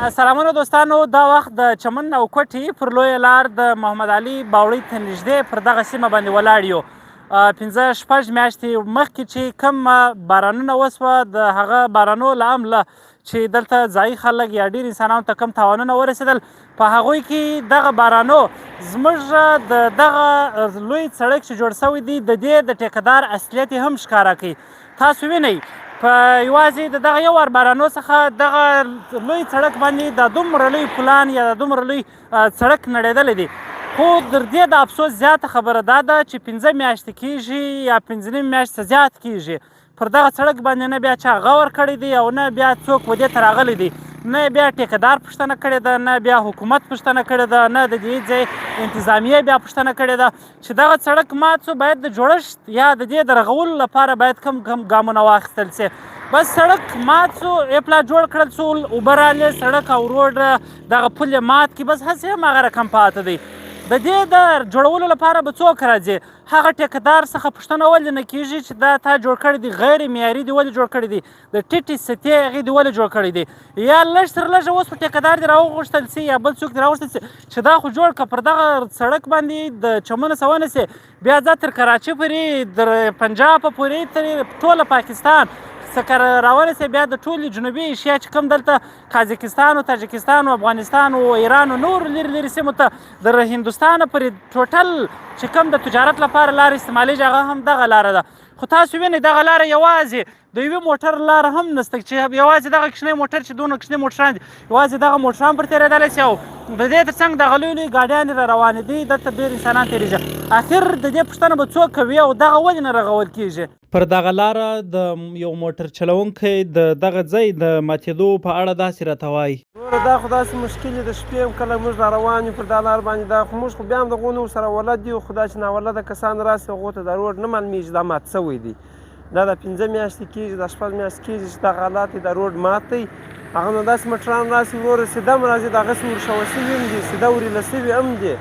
سلامونه دوستانو، دا وخت د چمن او کوټي پر لویه لار د محمد علي باوړۍ ته نږدې پر دغه سیمه باندې ولاړ یو. 15 میاشتې مخکې چې کوم بارانونه وسوه، د هغه بارانو له امله چې دلته ځایي خلک یا ډېر انسانانو ته کم تاوانونه ورسېدل، په هغوی کې دغه بارانو زموږ د دغه لوی سړک چې جوړ سوی دی د دې د ټیکهدار اصلیت یې هم ښکاره کوي. تاسو وینئ په یوازې د دغه یو وار بارانو څخه دغه لوی سړک باندې دا دومره لوی پلان یا دومره لوی سړک نړېدلی دی. خو تر دې د افسوس زیاته خبره دا ده چې 15 میاشتې کېږي یا 15 میاشتې زیات کېږي پر دغه سړک باندې نه بیا چا غور کړی دی او نه بیا څوک ودې ته راغلی دی، نه بیا ټیکهدار پوښتنه کړې ده، نه بیا حکومت پوښتنه کړې ده، نه د دې ځای انتظامیه بیا پوښتنه کړې ده چې دغه سړک مات سو. باید د جوړښت یا د دې د رغولو لپاره باید کم ګامونه واخیستل سي. بس سړک مات سو، پلا جوړ کړل سو، اوبه رالې، سړک او روډ دغه پل یې مات کړي، بس هسې هم هغه رقم پاته دی. د دې د جوړولو لپاره به څوک راځي؟ هغه ټیکهدار څخه پوښتنه ولې نه کېږي چې دا تا جوړ کړی دی غیر معیاري دی ولې جوړ کړی دی، د ټیټې سطحې هغې دې ولې جوړ کړی دی؟ یا لږ تر لږه اوس په ټیکهدار دې راوغوښتل سي یا بل څوک دې راوغوښتل سي چې دا خو جوړ کړه پر دغه سړک باندې د چمن څه ونسې، بیا ځه تر کراچۍ پورې، در پنجاب پورې، تر ټوله پاکستان څخه راورسې، بیا د ټولې جنوبي ایشیا چې کوم دلته قازقستان او تاجکستان او افغانستان او ایران او نور لرې لرې سیمو ته در هندوستانه پورې ټوټل چې کوم د تجارت لپاره لاره استعمالیږي هغه هم دغه لاره ده. خو تاسو وینئ دغه لاره یوازې د یوې موټر لاره هم نسته چې یوازې دغه کوچنی موټر چې دونه کوچني موټران دي یوازې دغه موټران پر تېرېدلی سي او د دې تر څنګ دغه لوی لوی ګاډیانې را روانې دي، دلته ډېر انسانان تېرېږي. اخر د دې پوښتنه به څوک کوي او دغه ولې نه رغول کېږي؟ پر دغه لاره د یو موټر چلونکی د دغه ځای د ماتېدو په اړه داسې راته وایي: نوره دا خو داسې مشکل دی، د شپې هم کله موږ را روان یو پر دا لار باندې، دا خو موږ خو بیا هم د هغو نه ورسره ولد یو، خو دا چې ناولده کسان راسي هغو ته دا روډ نه معلومېږي دا مات سوی دی. دا د 15 میاشتې کېږي، د 6 میاشتې کېږي چې دغه حالات دی، دا روډ مات دی. هغه نو داسې موټران راسي وروره سیده هم راځي، د هغسې ورشوه سوي هم دي، سیده وریله سوي هم دي،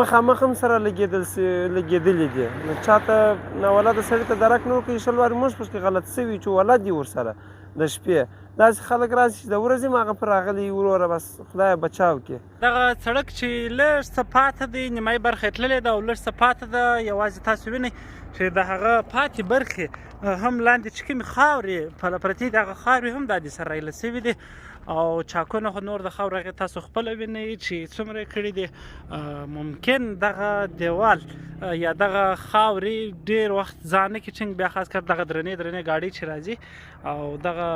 مخامخ هم سره لګېدلي دي. نو چاته ناولده سړي ته درک نه ورکوي، 20 وارې موږ پکې غلط سوي چې ولد دي ورسره د شپې. داسې خلک راسي چې د ورځې هم هغه پرې راغلي وروره، بس خدای بچاو کړي. دغه سړک چې لږ څه پاته دی، نیمایي برخه یې تللې ده او لږ څه پاته ده، یوازې تاسو وینئ چې د هغه پاتې برخې هم لاندې چې کومې خاورې پرتې دي هغه خاورې هم دا دي سره ایله سوي دي او چاکونه خو نور د خاورو هغې تاسو خپله وینئ چې څومره یې کړي دي. ممکن دغه دیوال یا دغه خاورې ډېر وخت ځان نه کړي ټینګ، بیا خاص کر دغه درنې درنې ګاډۍ چې راځي او دغه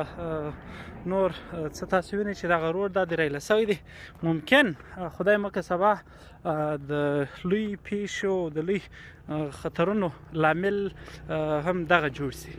نور څه تاسو وینئ چې دغه روډ دا د ریله سوی دی. ممکن خدای مکه سبا د لوی پیښو د لوی خطرونو لامل هم دغه جوړ سي.